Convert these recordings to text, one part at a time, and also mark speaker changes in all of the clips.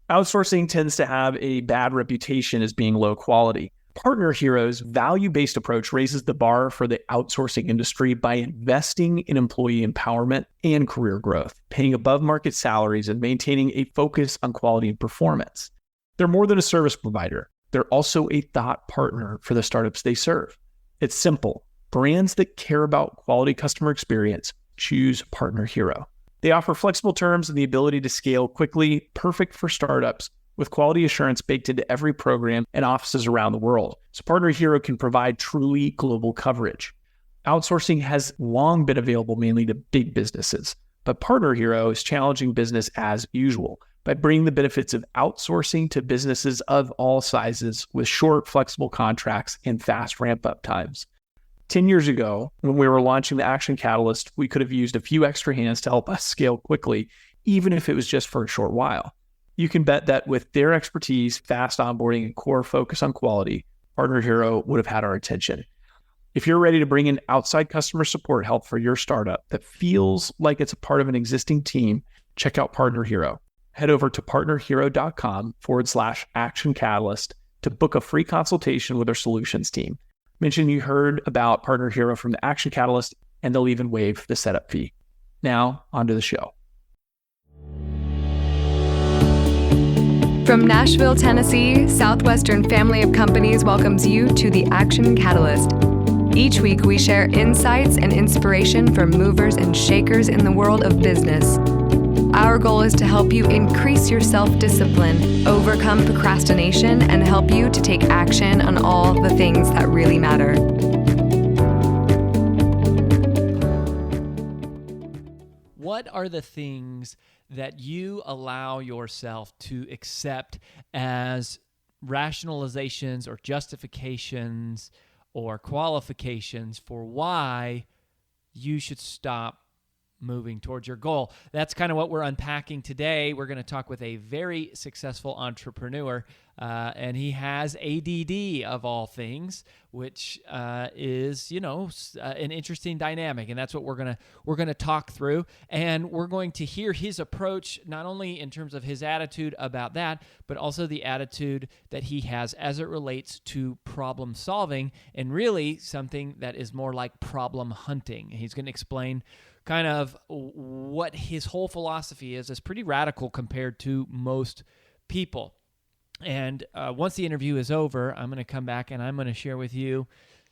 Speaker 1: Outsourcing tends to have a bad reputation as being low quality. Partner Hero's value-based approach raises the bar for the outsourcing industry by investing in employee empowerment and career growth, paying above-market salaries, and maintaining a focus on quality and performance. They're more than a service provider. They're also a thought partner for the startups they serve. It's simple. Brands that care about quality customer experience choose Partner Hero. They offer flexible terms and the ability to scale quickly, perfect for startups, with quality assurance baked into every program and offices around the world. So Partner Hero can provide truly global coverage. Outsourcing has long been available mainly to big businesses, but Partner Hero is challenging business as usual by bringing the benefits of outsourcing to businesses of all sizes with short, flexible contracts and fast ramp-up times. 10 years ago, when we were launching the Action Catalyst, we could have used a few extra hands to help us scale quickly, even if it was just for a short while. You can bet that with their expertise, fast onboarding, and core focus on quality, Partner Hero would have had our attention. If you're ready to bring in outside customer support help for your startup that feels like it's a part of an existing team, check out Partner Hero. Head over to partnerhero.com/Action Catalyst to book a free consultation with our solutions team. Mention you heard about Partner Hero from the Action Catalyst, and they'll even waive the setup fee. Now, on to the show.
Speaker 2: From Nashville, Tennessee, Southwestern Family of Companies welcomes you to the Action Catalyst. Each week, we share insights and inspiration from movers and shakers in the world of business. Our goal is to help you increase your self-discipline, overcome procrastination, and help you to take action on all the things that really matter.
Speaker 3: What are the things that you allow yourself to accept as rationalizations or justifications or qualifications for why you should stop moving towards your goal? That's kind of what we're unpacking today. We're going to talk with a very successful entrepreneur, and he has A.D.D. of all things, which is, an interesting dynamic, and that's what we're gonna talk through. And we're going to hear his approach, not only in terms of his attitude about that, but also the attitude that he has as it relates to problem solving, and really something that is more like problem hunting. He's going to explain kind of what his whole philosophy is. It's pretty radical compared to most people. And once the interview is over, I'm going to come back and I'm going to share with you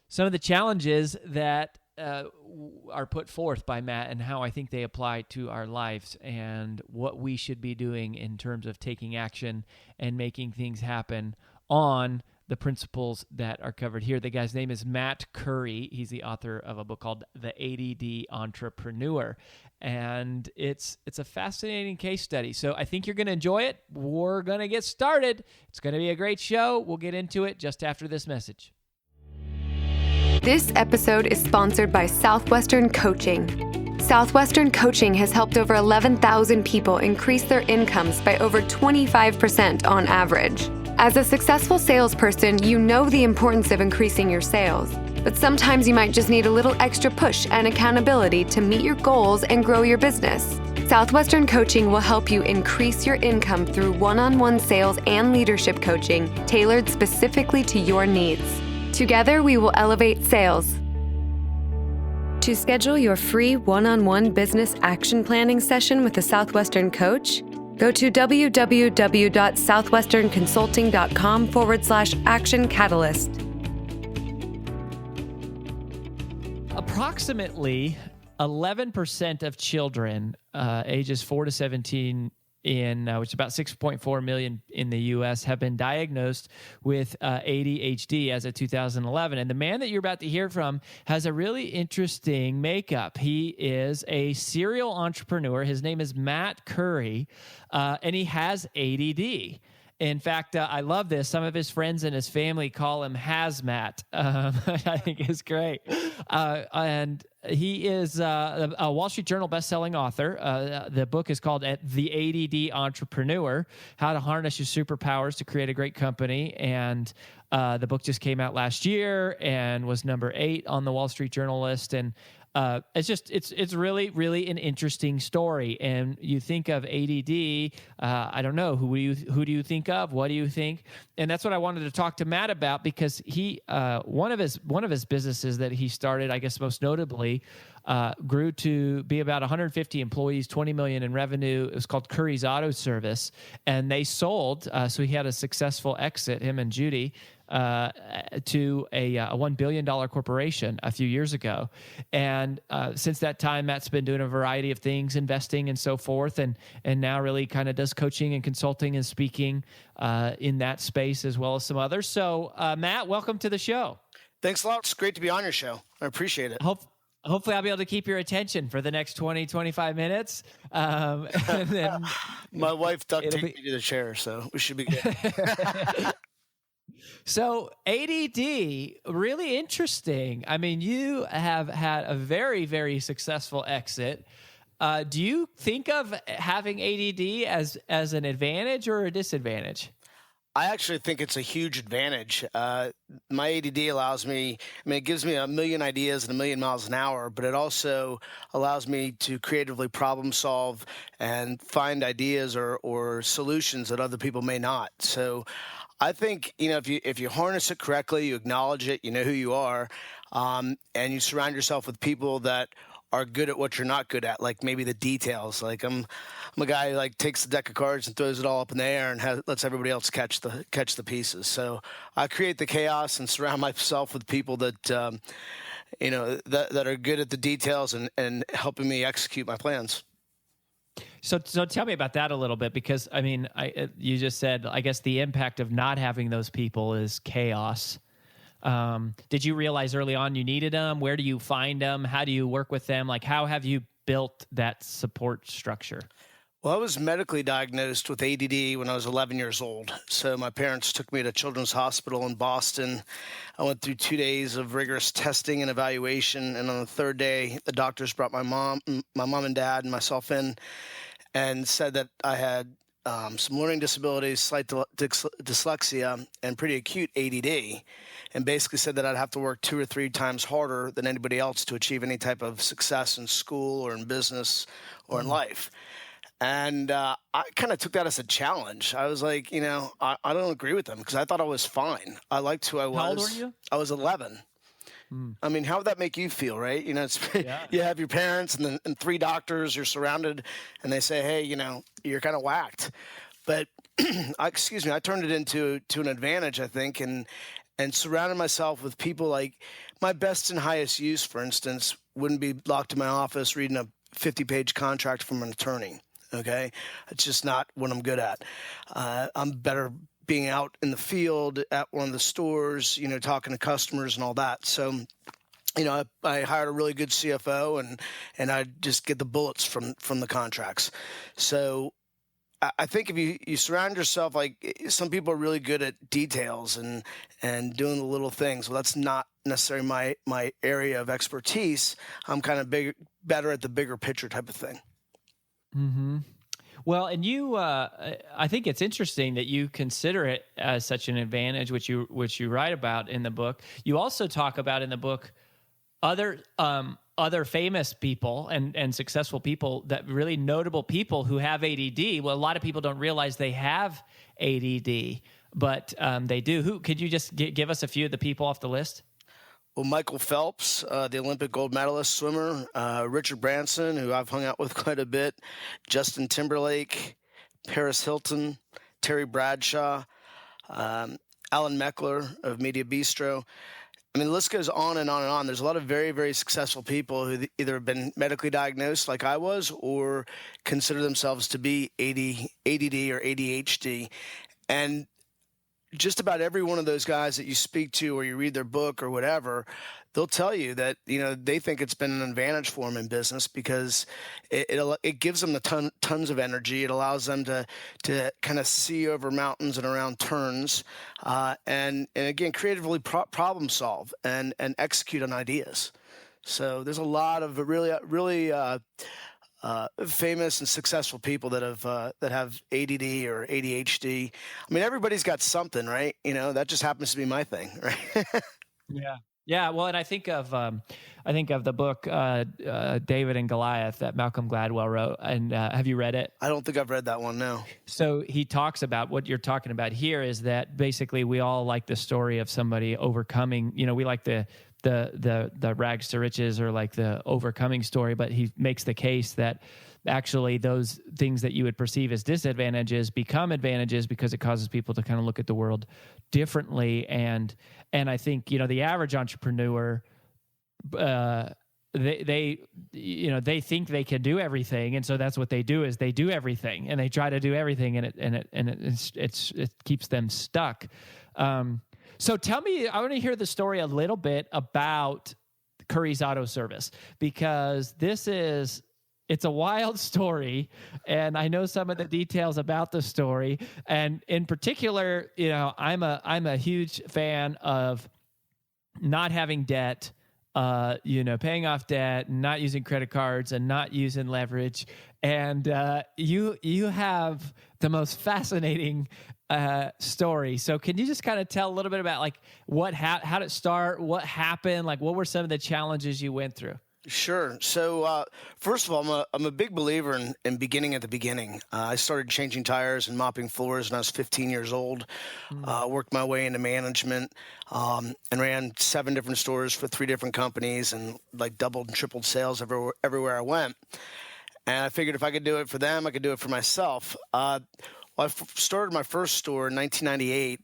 Speaker 3: some of the challenges that are put forth by Matt and how I think they apply to our lives and what we should be doing in terms of taking action and making things happen on the principles that are covered here. The guy's name is Matt Curry. He's the author of a book called The A.D.D. Entrepreneur. And it's a fascinating case study. So I think you're going to enjoy it. We're going to get started. It's going to be a great show. We'll get into it just after this message.
Speaker 2: This episode is sponsored by Southwestern Coaching. Southwestern Coaching has helped over 11,000 people increase their incomes by over 25% on average. As a successful salesperson, you know the importance of increasing your sales, but sometimes you might just need a little extra push and accountability to meet your goals and grow your business. Southwestern Coaching will help you increase your income through one-on-one sales and leadership coaching tailored specifically to your needs. Together, we will elevate sales. To schedule your free one-on-one business action planning session with a Southwestern coach, go to www.southwesternconsulting.com/action catalyst.
Speaker 3: Approximately 11% of children ages 4 to 17 which is about 6.4 million in the U.S., have been diagnosed with ADHD as of 2011. And the man that you're about to hear from has a really interesting makeup. He is a serial entrepreneur. His name is Matt Curry, and he has ADD. In fact, I love this. Some of his friends and his family call him Hazmat. I think it's great. And he is a Wall Street Journal bestselling author. The book is called The A.D.D. Entrepreneur, How to Harness Your Superpowers to Create a Great Company. And the book just came out last year and was number 8 on the Wall Street Journal list. And it's really, really an interesting story. And you think of ADD, I don't know, who do you think of? What do you think? And that's what I wanted to talk to Matt about, because he one of his businesses that he started, I guess most notably, grew to be about 150 employees, 20 million in revenue. It was called Curry's Auto Service, and they sold. So he had a successful exit, him and Judy, to a $1 billion corporation a few years ago. And since that time, Matt's been doing a variety of things, investing and so forth, and now really kind of does coaching and consulting and speaking in that space, as well as some others. So Matt, welcome to the show.
Speaker 4: Thanks a lot. It's great to be on your show. I appreciate it.
Speaker 3: Hopefully I'll be able to keep your attention for the next 20, 25 minutes. And then
Speaker 4: my wife duct taped me to the chair, so we should be good.
Speaker 3: So ADD, really interesting. I mean, you have had a very, very successful exit. Do you think of having ADD as an advantage or a disadvantage?
Speaker 4: I actually think it's a huge advantage. My ADD allows me, it gives me a million ideas and a million miles an hour, but it also allows me to creatively problem solve and find ideas or solutions that other people may not. So I think, if you harness it correctly, you acknowledge it, you know who you are, and you surround yourself with people that are good at what you're not good at, like maybe the details. Like I'm a guy who takes the deck of cards and throws it all up in the air and lets everybody else catch the pieces. So I create the chaos and surround myself with people that that are good at the details and helping me execute my plans.
Speaker 3: So tell me about that a little bit, because I mean, you just said, I guess the impact of not having those people is chaos. Did you realize early on you needed them? Where do you find them? How do you work with them? How have you built that support structure?
Speaker 4: Well, I was medically diagnosed with ADD when I was 11 years old. So my parents took me to Children's Hospital in Boston. I went through 2 days of rigorous testing and evaluation. And on the third day, the doctors brought my mom and dad and myself in and said that I had some learning disabilities, slight dyslexia, and pretty acute ADD, and basically said that I'd have to work 2 or 3 times harder than anybody else to achieve any type of success in school or in business or in life. And I kind of took that as a challenge. I was like, I don't agree with them, because I thought I was fine. I liked who I was.
Speaker 3: How old were you?
Speaker 4: I was 11. I mean, how would that make you feel, right? You have your parents and 3 doctors, you're surrounded, and they say, hey, you're kind of whacked. But I turned it into an advantage, I think, and surrounded myself with people like my best and highest use, for instance, wouldn't be locked in my office reading a 50-page contract from an attorney. Okay, it's just not what I'm good at. I'm better being out in the field at one of the stores, talking to customers and all that. So, I hired a really good CFO and I just get the bullets from the contracts. So I think if you surround yourself, some people are really good at details and doing the little things. Well, that's not necessarily my area of expertise. I'm kind of better at the bigger picture type of thing.
Speaker 3: Mm-hmm. Well, and you, I think it's interesting that you consider it as such an advantage, which you write about in the book. You also talk about in the book other famous people and successful people, that really notable people who have ADD. Well, a lot of people don't realize they have ADD, but they do. Who could you just give us a few of the people off the list?
Speaker 4: Well, Michael Phelps, the Olympic gold medalist swimmer, Richard Branson, who I've hung out with quite a bit, Justin Timberlake, Paris Hilton, Terry Bradshaw, Alan Meckler of Media Bistro. I mean, the list goes on and on and on. There's a lot of very, very successful people who either have been medically diagnosed like I was or consider themselves to be ADD or ADHD. And just about every one of those guys that you speak to or you read their book or whatever, they'll tell you that, they think it's been an advantage for them in business because it gives them tons of energy. It allows them to kind of see over mountains and around turns, and again, creatively problem solve and execute on ideas. So there's a lot of really famous and successful people that have ADD or ADHD. I mean, everybody's got something, right? That just happens to be my thing, right?
Speaker 3: Yeah. Yeah, well, and I think of the book David and Goliath that Malcolm Gladwell wrote. And have you read it?
Speaker 4: I don't think I've read that one. No.
Speaker 3: So he talks about what you're talking about here is that basically we all like the story of somebody overcoming. We like the rags to riches or like the overcoming story, but he makes the case that actually those things that you would perceive as disadvantages become advantages because it causes people to kind of look at the world differently. And I think, the average entrepreneur, they think they can do everything. And so that's what they do is they do everything and they try to do everything and it keeps them stuck. So tell me, I want to hear the story a little bit about Curry's Auto Service, because it's a wild story, and I know some of the details about the story. And in particular, I'm a huge fan of not having debt, paying off debt, not using credit cards, and not using leverage. And you have the most fascinating story. So can you just kind of tell a little bit about like how did it start, what happened, like what were some of the challenges you went through?
Speaker 4: Sure. So first of all, I'm a big believer in beginning at the beginning. I started changing tires and mopping floors when I was 15 years old. Worked my way into management and ran 7 different stores for 3 different companies and like doubled and tripled sales everywhere I went. And I figured if I could do it for them, I could do it for myself. I started my first store in 1998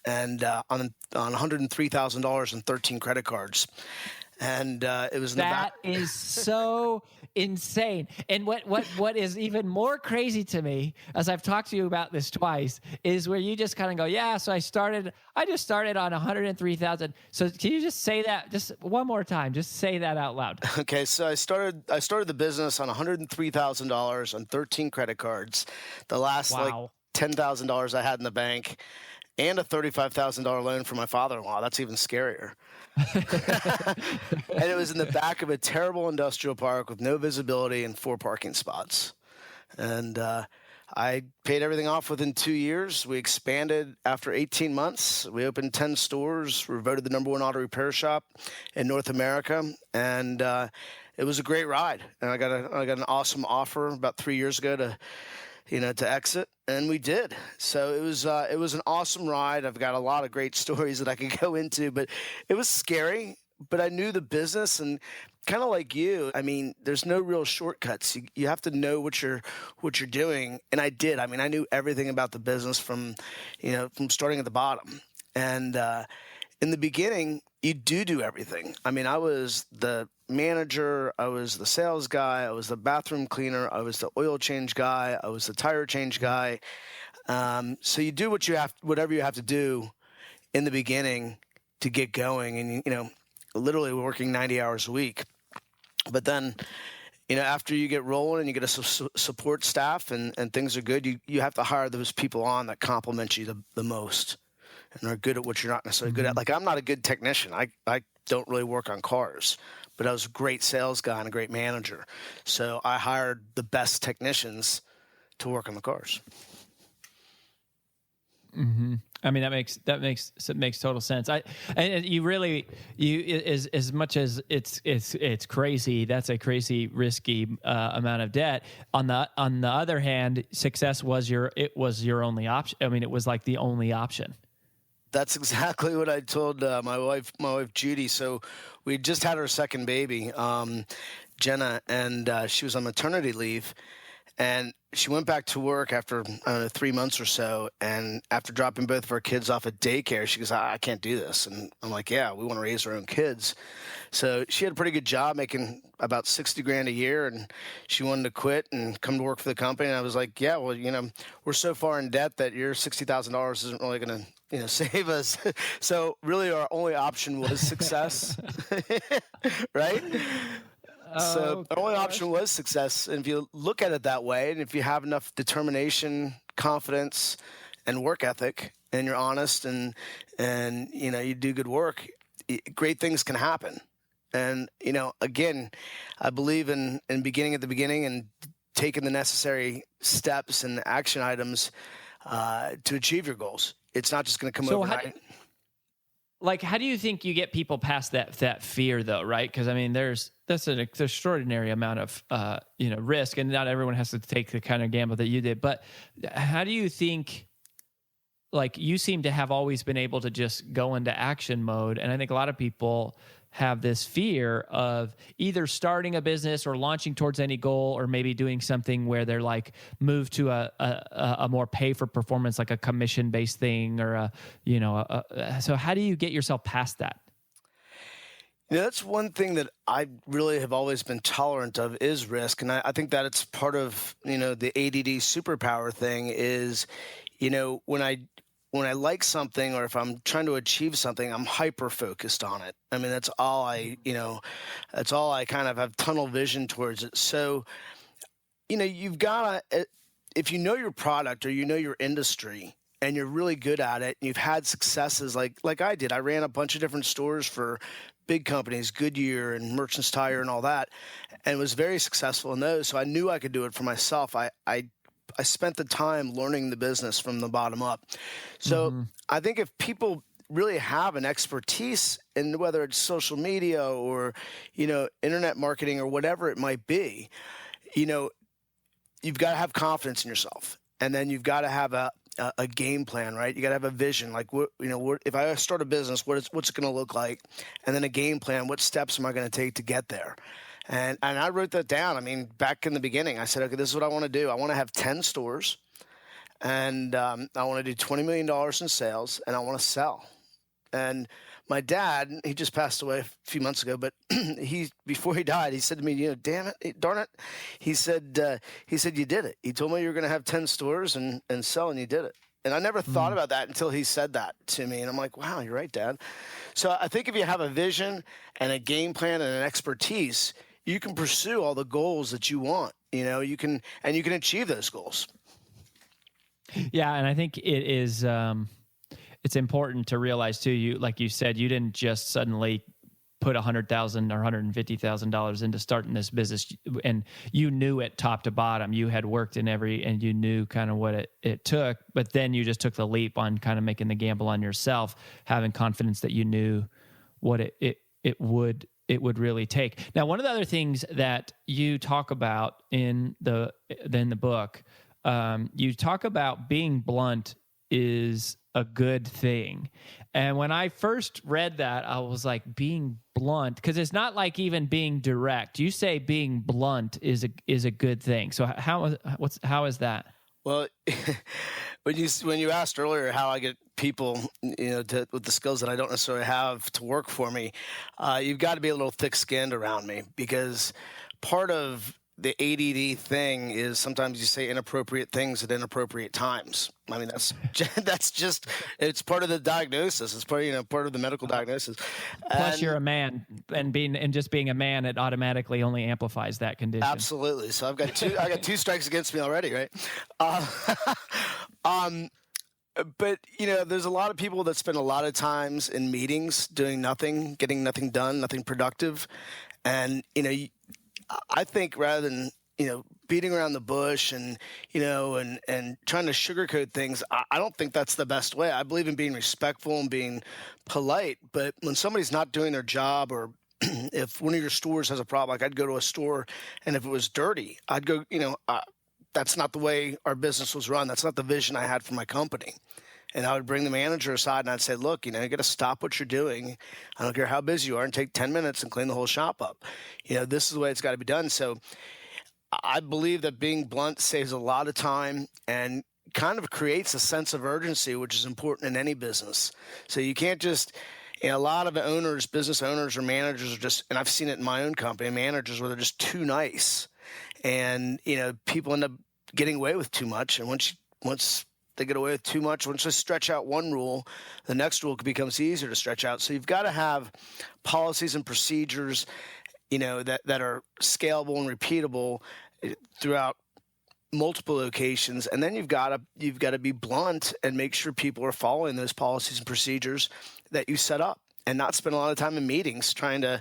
Speaker 4: and on $103,000 and 13 credit cards. And it was
Speaker 3: that is so insane. And what is even more crazy to me, as I've talked to you about this twice, is where you just kind of go, yeah. So I just started on 103,000. So can you just say that just one more time? Just say that out loud.
Speaker 4: Okay. So I started the business on $103,000 on 13 credit cards. The last like $10,000 I had in the bank, and a $35,000 loan from my father-in-law. That's even scarier. And it was in the back of a terrible industrial park with no visibility and 4 parking spots. And I paid everything off within 2 years. We expanded after 18 months. We opened 10 stores. We were voted the #1 auto repair shop in North America. And it was a great ride. And I got an awesome offer about 3 years ago to exit, and we did. So it was an awesome ride. I've got a lot of great stories that I could go into, but it was scary. But I knew the business, and kind of like you, I mean, there's no real shortcuts. You have to know what you're doing, and I did. I mean, I knew everything about the business from starting at the bottom. And in the beginning, you do everything. I mean, I was the manager, I was the sales guy, I was the bathroom cleaner, I was the oil change guy, I was the tire change guy. So you do whatever you have to do in the beginning to get going, and literally working 90 hours a week. But then, after you get rolling and you get a support staff and things are good, you have to hire those people on that complement you the most and are good at what you're not necessarily good at. Like, I'm not a good technician. I don't really work on cars, but I was a great sales guy and a great manager. So I hired the best technicians to work on the cars.
Speaker 3: Mm-hmm. I mean, that makes total sense. As much as it's crazy, that's a crazy risky amount of debt. On the other hand, success was your only option. I mean, it was like the only option.
Speaker 4: That's exactly what I told my wife Judy. So we just had our second baby, Jenna, and she was on maternity leave, and she went back to work after 3 months or so. And after dropping both of our kids off at daycare, she goes, I can't do this. And I'm like, yeah, we want to raise our own kids. So she had a pretty good job making about $60,000 a year, and she wanted to quit and come to work for the company. And I was like, yeah, well, we're so far in debt that your $60,000 isn't really going to save us. So really our only option was success, right? So our only option was success. And if you look at it that way, and if you have enough determination, confidence, and work ethic, and you're honest and you do good work, great things can happen. And, again, I believe in beginning at the beginning and taking the necessary steps and action items to achieve your goals. It's not just going to come overnight.
Speaker 3: like, how do you think you get people past that fear though? Right. Cause I mean, that's an extraordinary amount of, risk, and not everyone has to take the kind of gamble that you did, but how do you think, like, you seem to have always been able to just go into action mode. And I think a lot of people have this fear of either starting a business or launching towards any goal, or maybe doing something where they're like move to a more pay for performance, like a commission based thing, or so how do you get yourself past that?
Speaker 4: Yeah, that's one thing that I really have always been tolerant of is risk. And I think that it's part of, the A.D.D superpower thing is, when I like something, or if I'm trying to achieve something, I'm hyper focused on it. I mean, that's all I kind of have tunnel vision towards it. So, you've got to, if you know your product or your industry and you're really good at it, and you've had successes like I did. I ran a bunch of different stores for big companies, Goodyear and Merchants Tire and all that, and was very successful in those. So I knew I could do it for myself. I spent the time learning the business from the bottom up. So I think if people really have an expertise in whether it's social media or, internet marketing or whatever it might be, you've got to have confidence in yourself. And then you've got to have a game plan, right? You got to have a vision. Like, if I start a business, what's it going to look like? And then a game plan. What steps am I going to take to get there? And I wrote that down. I mean, back in the beginning, I said, okay, this is what I want to do. I want to have 10 stores, and I want to do $20 million in sales, and I want to sell. And my dad, he just passed away a few months ago, but before he died, he said to me, damn it, darn it. He said, you did it. He told me you were going to have 10 stores and sell, and you did it. And I never thought about that until he said that to me. And I'm like, wow, you're right, Dad. So I think if you have a vision and a game plan and an expertise, you can pursue all the goals that you want. You can achieve those goals.
Speaker 3: Yeah, and I think it is. It's important to realize too. You, like you said, you didn't just suddenly put $100,000 or $150,000 into starting this business, and you knew it top to bottom. You had worked in and you knew kind of what it took. But then you just took the leap on kind of making the gamble on yourself, having confidence that you knew what it would really take. Now, one of the other things that you talk about in the book, you talk about being blunt is a good thing. And when I first read that, I was like, being blunt, because it's not like even being direct. You say being blunt is a good thing. So how is that?
Speaker 4: Well, when you asked earlier how I get people, with the skills that I don't necessarily have to work for me, you've got to be a little thick-skinned around me, because part of the A.D.D thing is sometimes you say inappropriate things at inappropriate times. I mean, that's just, it's part of the diagnosis. It's part of the medical diagnosis.
Speaker 3: Plus, you're a man, and just being a man, it automatically only amplifies that condition.
Speaker 4: Absolutely. So I got two strikes against me already, right? But there's a lot of people that spend a lot of times in meetings doing nothing, getting nothing done, nothing productive, and I think rather than beating around the bush and trying to sugarcoat things, I don't think that's the best way. I believe in being respectful and being polite. But when somebody's not doing their job, or if one of your stores has a problem, like I'd go to a store and if it was dirty, I'd go. That's not the way our business was run. That's not the vision I had for my company. And I would bring the manager aside and I'd say, look, you got to stop what you're doing. I don't care how busy you are, and take 10 minutes and clean the whole shop up. This is the way it's got to be done. So I believe that being blunt saves a lot of time and kind of creates a sense of urgency, which is important in any business. So you can't just, a lot of business owners or managers are just, and I've seen it in my own company, managers where they're just too nice. And, people end up getting away with too much. And once they get away with too much, once they stretch out one rule, the next rule becomes easier to stretch out. So you've got to have policies and procedures, that are scalable and repeatable throughout multiple locations. And then you've got to be blunt and make sure people are following those policies and procedures that you set up, and not spend a lot of time in meetings trying to,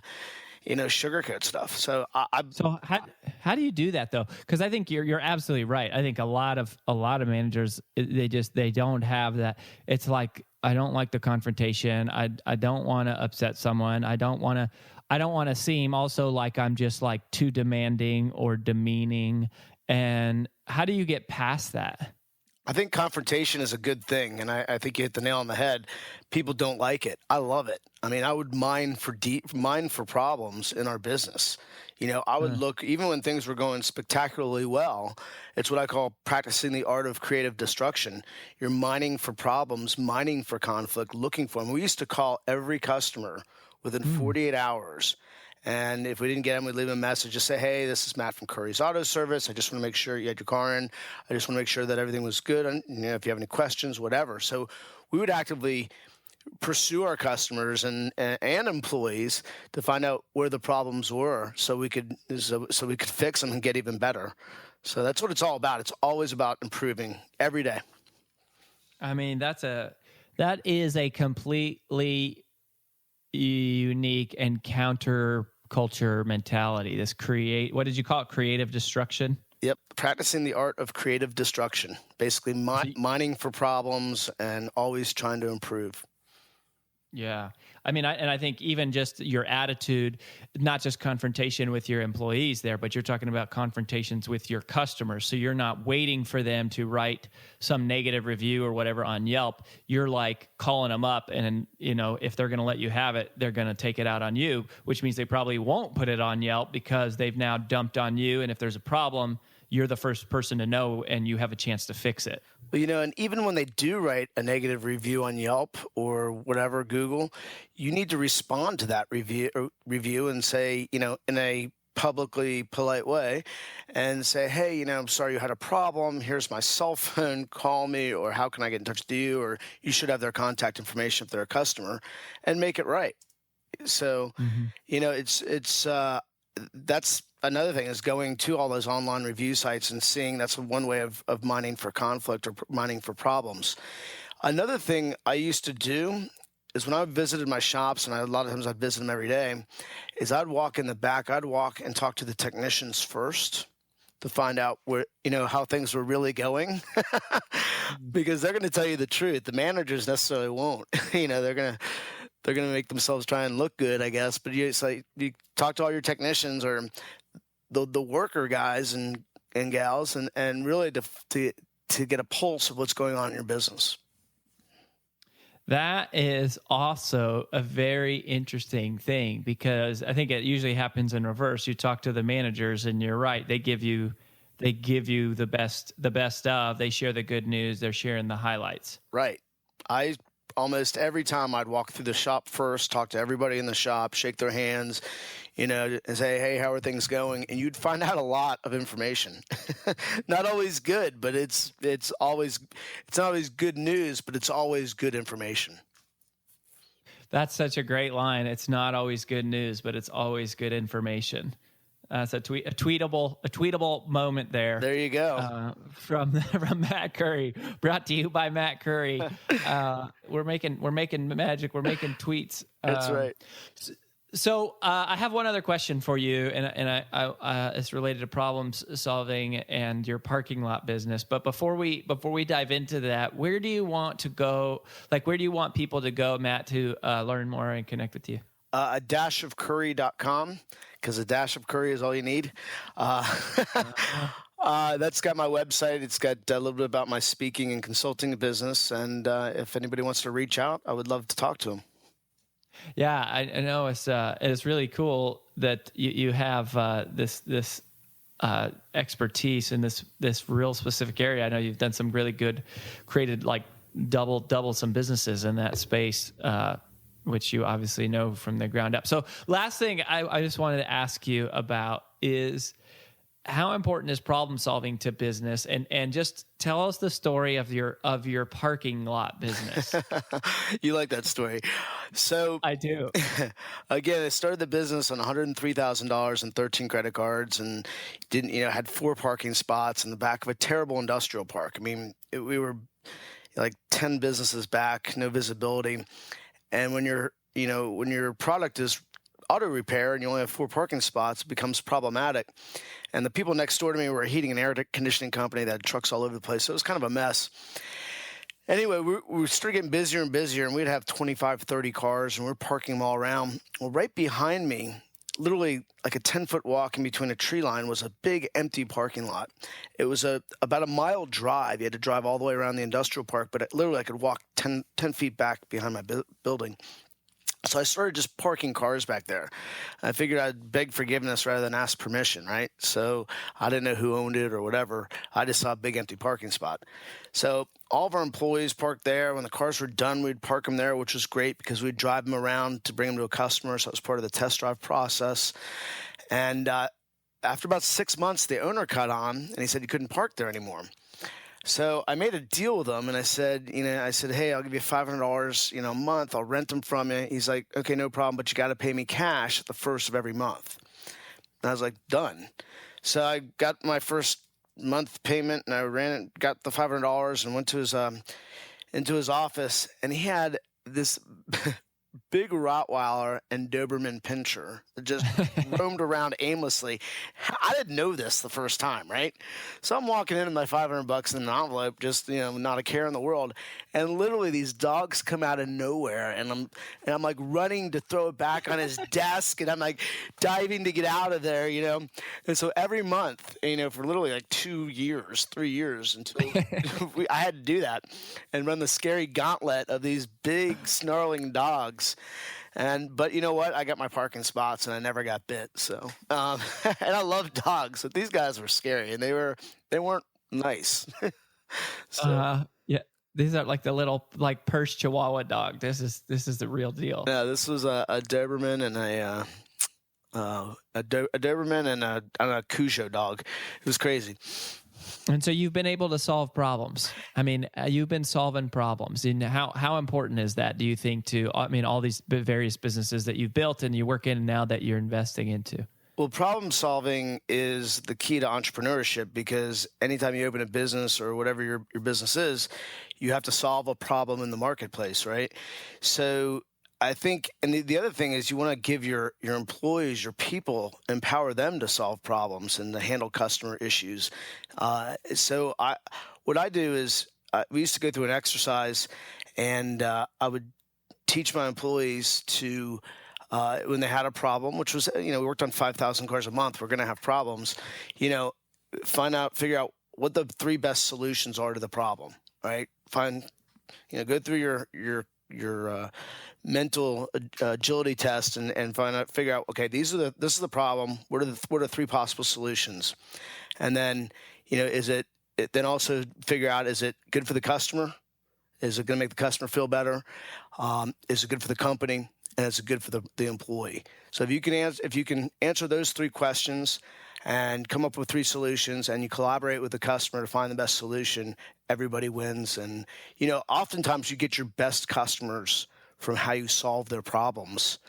Speaker 4: sugarcoat stuff. So
Speaker 3: So how do you do that though? Because I think you're absolutely right. I think a lot of managers, they don't have that. It's like, I don't like the confrontation. I don't want to upset someone. I don't want to seem also like I'm just like too demanding or demeaning. And how do you get past that?
Speaker 4: I think confrontation is a good thing, and I think you hit the nail on the head. People don't like it. I love it. I mean, I would mine for problems in our business. I would look, even when things were going spectacularly well, it's what I call practicing the art of creative destruction. You're mining for problems, mining for conflict, looking for them. We used to call every customer within 48 hours. And if we didn't get them, we'd leave them a message. Just say, hey, this is Matt from Curry's Auto Service. I just want to make sure you had your car in. I just want to make sure that everything was good. And, if you have any questions, whatever. So we would actively pursue our customers and employees to find out where the problems were, so we could fix them and get even better. So that's what it's all about. It's always about improving every day.
Speaker 3: I mean, that is a completely unique and counterculture mentality. This what did you call it? Creative destruction?
Speaker 4: Yep. Practicing the art of creative destruction. Basically mining for problems and always trying to improve.
Speaker 3: Yeah. I mean, I think even just your attitude, not just confrontation with your employees there, but you're talking about confrontations with your customers. So you're not waiting for them to write some negative review or whatever on Yelp. You're like calling them up, and if they're going to let you have it, they're going to take it out on you, which means they probably won't put it on Yelp because they've now dumped on you. And if there's a problem, you're the first person to know and you have a chance to fix it.
Speaker 4: Well, and even when they do write a negative review on Yelp or whatever, Google, you need to respond to that review and say, in a publicly polite way, and say, hey, I'm sorry you had a problem. Here's my cell phone. Call me, or how can I get in touch with you? Or you should have their contact information if they're a customer, and make it right. So, that's another thing, is going to all those online review sites and seeing. That's one way of mining for conflict or mining for problems. Another thing I used to do is when I visited my shops, and a lot of times I'd visit them every day, is I'd walk in the back. I'd walk and talk to the technicians first to find out where, how things were really going, because they're going to tell you the truth. The managers necessarily won't. They're going to make themselves try and look good, I guess. But you talk to all your technicians or the worker guys and gals, and really to get a pulse of what's going on in your business.
Speaker 3: That is also a very interesting thing, because I think it usually happens in reverse. You talk to the managers, and you're right. They give you the best of. They share the good news. They're sharing the highlights.
Speaker 4: Right. Almost every time I'd walk through the shop first, talk to everybody in the shop, shake their hands, and say, hey, how are things going? And you'd find out a lot of information. Not always good, but it's not always good news, but it's always good information.
Speaker 3: That's such a great line. It's not always good news, but it's always good information. That's a tweetable moment there.
Speaker 4: There you go.
Speaker 3: From Matt Curry, brought to you by Matt Curry. We're making magic. We're making tweets.
Speaker 4: That's right.
Speaker 3: So I have one other question for you, and I it's related to problem solving and your parking lot business. But before we dive into that, where do you want to go? Like, where do you want people to go, Matt, to learn more and connect with you?
Speaker 4: A dash of curry.com, because a dash of curry is all you need. That's got my website. It's got a little bit about my speaking and consulting business. And if anybody wants to reach out, I would love to talk to them.
Speaker 3: Yeah, I know it's really cool that you have this expertise in this real specific area. I know you've done some really good, created like double some businesses in that space, which you obviously know from the ground up. So last thing I just wanted to ask you about is, how important is problem solving to business? And just tell us the story of your parking lot business.
Speaker 4: You like that story. So
Speaker 3: I do.
Speaker 4: Again, I started the business on $103,000 and 13 credit cards, and had 4 parking spots in the back of a terrible industrial park. I mean, we were like 10 businesses back, no visibility. And when your product is auto repair and you only have 4 parking spots, it becomes problematic. And the people next door to me were a heating and air conditioning company that had trucks all over the place. So it was kind of a mess. Anyway, we started getting busier and busier, and we'd have 25, 30 cars, and we're parking them all around. Well, right behind me, literally like a 10-foot walk in between a tree line, was a big empty parking lot. It was about a mile drive. You had to drive all the way around the industrial park, but literally I could walk 10 feet back behind my building. So I started just parking cars back there. I figured I'd beg forgiveness rather than ask permission, right? So I didn't know who owned it or whatever. I just saw a big empty parking spot. So all of our employees parked there. When the cars were done, we'd park them there, which was great because we'd drive them around to bring them to a customer. So it was part of the test drive process. And after about 6 months, the owner caught on, and he said he couldn't park there anymore. So I made a deal with him, and I said, hey, I'll give you $500, a month. I'll rent them from you. He's like, okay, no problem, but you got to pay me cash at the first of every month. And I was like, done. So I got my first month payment, and I got the $500 and went to into his office, and he had this big Rottweiler and Doberman Pinscher that just roamed around aimlessly. I didn't know this the first time, right? So I'm walking in with my $500 in an envelope, just, not a care in the world. And literally these dogs come out of nowhere, and I'm like running to throw it back on his desk, and I'm like diving to get out of there, And so every month, for literally like 3 years until I had to do that and run the scary gauntlet of these big snarling dogs. But you know what? I got my parking spots and I never got bit. So, and I love dogs, but these guys were scary and they weren't nice.
Speaker 3: So. Yeah. These are like the little purse Chihuahua dog. This is the real deal.
Speaker 4: Yeah. This was a Doberman and a Doberman and a Cujo dog. It was crazy.
Speaker 3: And so you've been able to solve problems. I mean, you've been solving problems. And how important is that, do you think, to, all these various businesses that you've built and you work in now that you're investing into?
Speaker 4: Well, problem solving is the key to entrepreneurship, because anytime you open a business or whatever your business is, you have to solve a problem in the marketplace, right? So I think, and the other thing is you want to give your employees, your people, empower them to solve problems and to handle customer issues. So what I do is we used to go through an exercise, and I would teach my employees to, when they had a problem, which was, we worked on 5,000 cars a month, we're going to have problems, figure out what the 3 best solutions are to the problem, right? Go through your mental agility test and figure out, okay, this is the problem. What are 3 possible solutions? And then, then also figure out, is it good for the customer? Is it going to make the customer feel better? Is it good for the company? And is it good for the employee? So if you can answer those 3 questions and come up with 3 solutions, and you collaborate with the customer to find the best solution, everybody wins. And, oftentimes you get your best customers from how you solve their problems,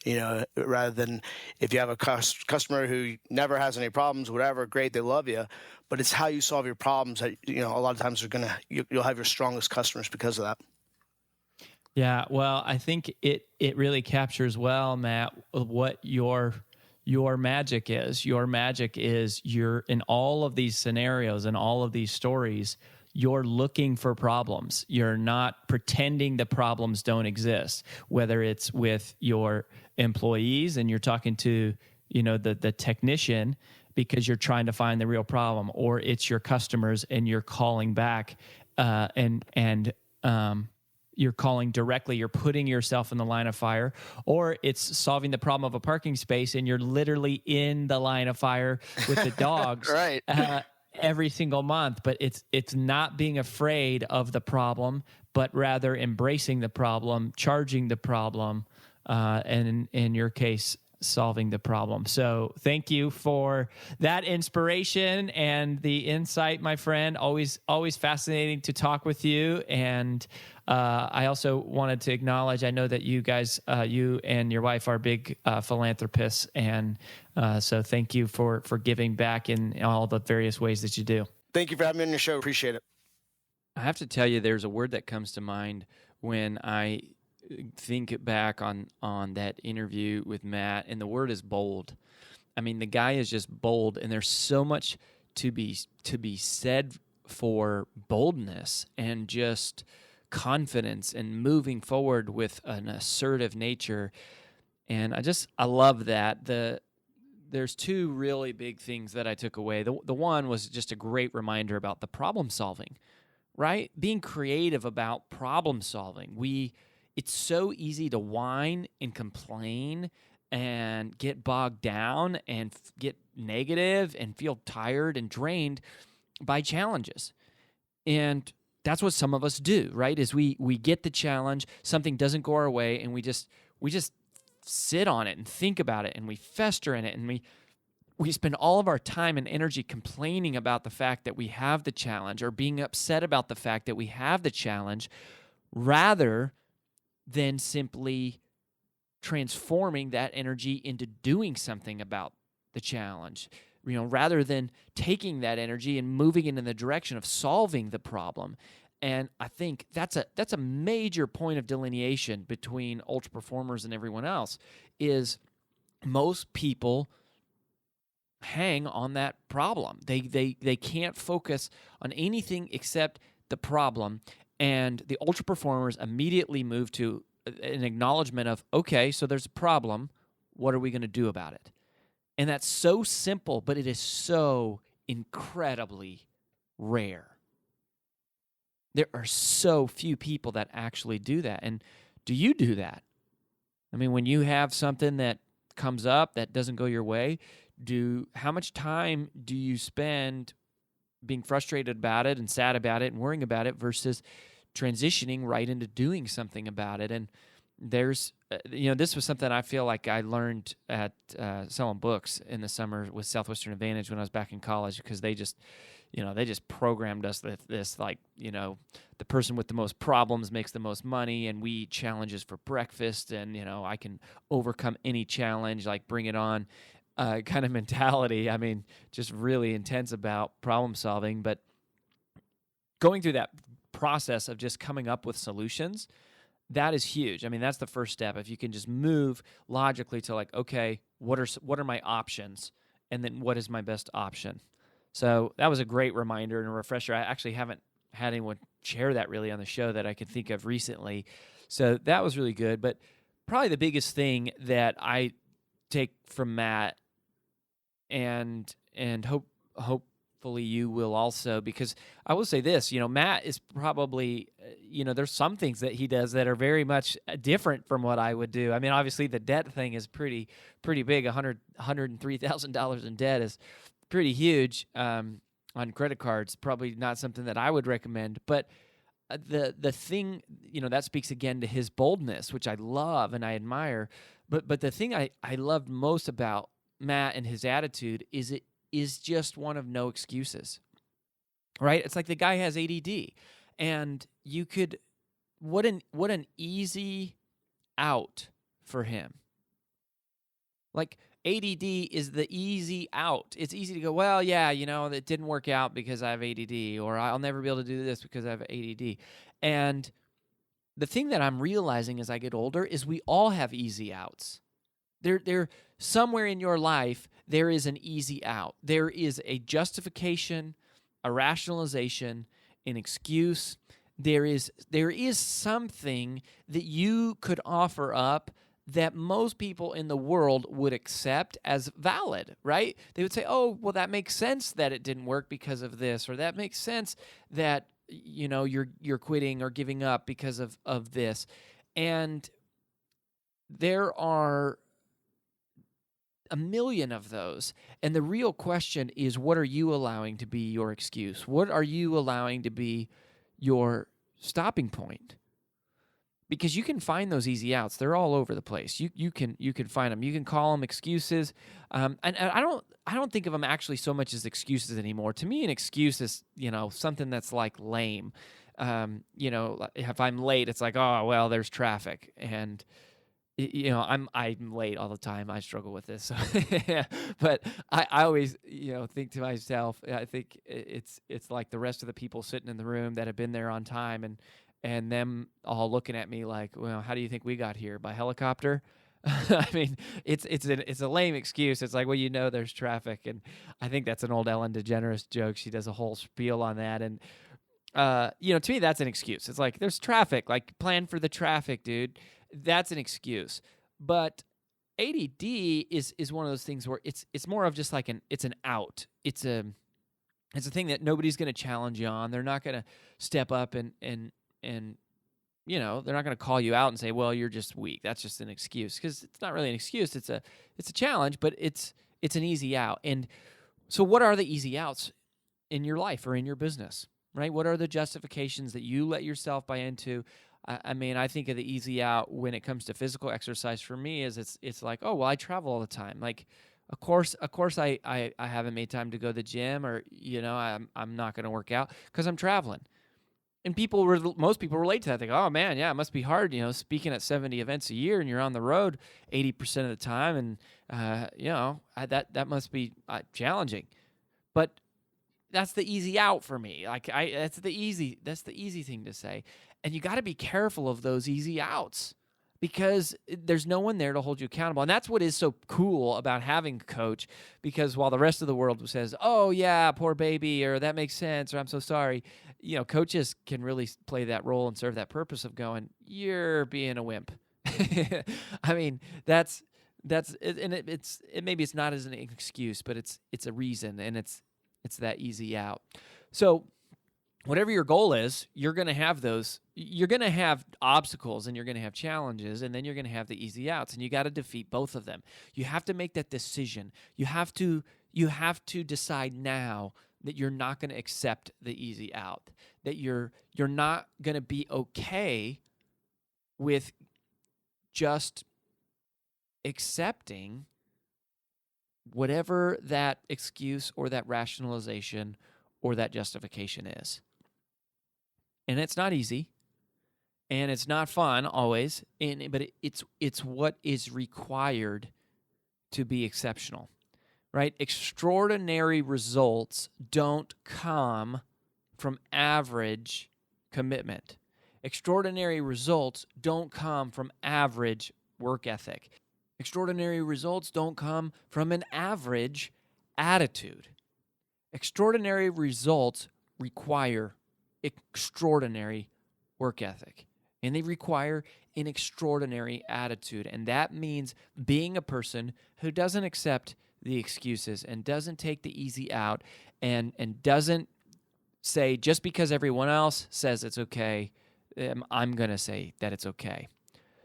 Speaker 4: rather than if you have a customer who never has any problems, whatever, great, they love you, but it's how you solve your problems that, a lot of times you'll have your strongest customers because of that.
Speaker 3: Yeah, well, I think it really captures well, Matt, what your magic is. Your magic is you're in all of these scenarios and all of these stories, you're looking for problems. You're not pretending the problems don't exist, whether it's with your employees and you're talking to, the technician because you're trying to find the real problem, or it's your customers and you're calling back and you're calling directly, you're putting yourself in the line of fire, or it's solving the problem of a parking space and you're literally in the line of fire with the dogs.
Speaker 4: Right.
Speaker 3: Every single month. But it's not being afraid of the problem, but rather embracing the problem, charging the problem, and in your case, solving the problem. So thank you for that inspiration and the insight, my friend. Always fascinating to talk with you. And I also wanted to acknowledge, I know that you guys, you and your wife are big philanthropists. And so thank you for giving back in all the various ways that you do.
Speaker 4: Thank you for having me on your show. Appreciate it.
Speaker 3: I have to tell you, there's a word that comes to mind when I think back on that interview with Matt, and the word is bold. I mean, the guy is just bold, and there's so much to be said for boldness and just confidence and moving forward with an assertive nature. And I love that. There's two really big things that I took away. The one was just a great reminder about the problem solving, right? Being creative about problem solving. It's so easy to whine and complain and get bogged down and get negative and feel tired and drained by challenges. And that's what some of us do, right? Is we get the challenge, something doesn't go our way, and we just sit on it and think about it, and we fester in it, and we spend all of our time and energy complaining about the fact that we have the challenge or being upset about the fact that we have the challenge, rather than simply transforming that energy into doing something about the challenge, rather than taking that energy and moving it in the direction of solving the problem. And I think that's a major point of delineation between ultra performers and everyone else, is most people hang on that problem. They can't focus on anything except the problem. And the ultra performers immediately move to an acknowledgement of, okay, so there's a problem. What are we going to do about it? And that's so simple, but it is so incredibly rare. There are so few people that actually do that. And do you do that? I mean, when you have something that comes up that doesn't go your way, how much time do you spend being frustrated about it and sad about it and worrying about it versus transitioning right into doing something about it? And there's, this was something I feel like I learned at selling books in the summer with Southwestern Advantage when I was back in college, because they just programmed us with this, like, the person with the most problems makes the most money, and we eat challenges for breakfast, and, I can overcome any challenge, like bring it on kind of mentality. I mean, just really intense about problem solving. But going through that process of just coming up with solutions, that is huge. I mean, that's the first step. If you can just move logically to, like, okay, what are my options, and then what is my best option? So that was a great reminder and a refresher. I actually haven't had anyone share that really on the show that I could think of recently. So that was really good. But probably the biggest thing that I take from Matt, and hopefully you will also, because I will say this, Matt is probably, there's some things that he does that are very much different from what I would do. I mean, obviously the debt thing is pretty big. $103,000 in debt is pretty huge on credit cards. Probably not something that I would recommend. But the thing, that speaks again to his boldness, which I love and I admire. But the thing I loved most about Matt and his attitude is it is just one of no excuses, right? It's like the guy has ADD, and you could, what an easy out for him. Like, ADD is the easy out. It's easy to go, well, yeah, it didn't work out because I have ADD, or I'll never be able to do this because I have ADD. And the thing that I'm realizing as I get older is we all have easy outs. There somewhere in your life, there is an easy out. There is a justification, a rationalization, an excuse. There is something that you could offer up that most people in the world would accept as valid, right? They would say, oh, well, that makes sense that it didn't work because of this, or that makes sense that, you're quitting or giving up because of this. And there are a million of those. And the real question is, what are you allowing to be your excuse? What are you allowing to be your stopping point? Because you can find those easy outs. They're all over the place. You can find them. You can call them excuses. And I don't think of them actually so much as excuses anymore. To me, an excuse is, something that's like lame. If I'm late, it's like, oh, well, there's traffic. And I'm late all the time. I struggle with this. But I always, think to myself, I think it's like the rest of the people sitting in the room that have been there on time, and and them all looking at me like, well, how do you think we got here? By helicopter? I mean, it's a lame excuse. It's like, well, there's traffic. And I think that's an old Ellen DeGeneres joke. She does a whole spiel on that. And, to me, that's an excuse. It's like, there's traffic, like plan for the traffic, dude. That's an excuse. But A.D.D is one of those things where it's more of just like it's an out. It's a thing that nobody's going to challenge you on. They're not going to step up and they're not going to call you out and say, well, you're just weak. That's just an excuse, because it's not really an excuse. It's a challenge, but it's an easy out. And so what are the easy outs in your life or in your business, right? What are the justifications that you let yourself buy into? I mean, I think of the easy out when it comes to physical exercise for me is it's like, oh, well, I travel all the time. Like, of course, I haven't made time to go to the gym, or, I'm not going to work out because I'm traveling. And most people relate to that. They go, oh, man, yeah, it must be hard, speaking at 70 events a year, and you're on the road 80% of the time, and, that must be challenging. But that's the easy out for me. Like, that's the easy thing to say. And you got to be careful of those easy outs, because there's no one there to hold you accountable. And that's what is so cool about having a coach, because while the rest of the world says, oh, yeah, poor baby, or that makes sense, or I'm so sorry, coaches can really play that role and serve that purpose of going, you're being a wimp. I mean, that's it, and it's maybe it's not as an excuse, but it's a reason, and it's that easy out. So whatever your goal is, you're going to have those. You're going to have obstacles, and you're going to have challenges, and then you're going to have the easy outs, and you got to defeat both of them. You have to make that decision. You have to decide now that you're not going to accept the easy out, that you're not going to be okay with just accepting whatever that excuse or that rationalization or that justification is. And it's not easy, and it's not fun always, but it's what is required to be exceptional, right? Extraordinary results don't come from average commitment. Extraordinary results don't come from average work ethic. Extraordinary results don't come from an average attitude. Extraordinary results require extraordinary work ethic, and they require an extraordinary attitude. And that means being a person who doesn't accept the excuses and doesn't take the easy out, and doesn't say, just because everyone else says it's okay, I'm going to say that it's okay.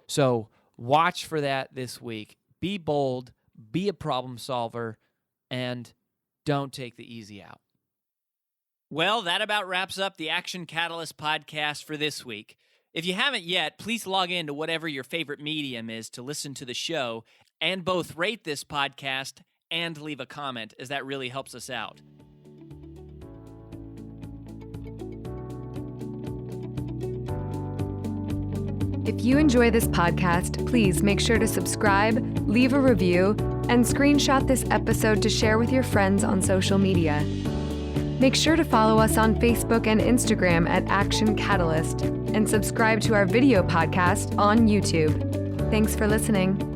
Speaker 3: So watch for that this week. Be bold, be a problem solver, and don't take the easy out. Well, that about wraps up the Action Catalyst podcast for this week. If you haven't yet, please log in to whatever your favorite medium is to listen to the show, and both rate this podcast and leave a comment, as that really helps us out.
Speaker 2: If you enjoy this podcast, please make sure to subscribe, leave a review, and screenshot this episode to share with your friends on social media. Make sure to follow us on Facebook and Instagram at Action Catalyst, and subscribe to our video podcast on YouTube. Thanks for listening.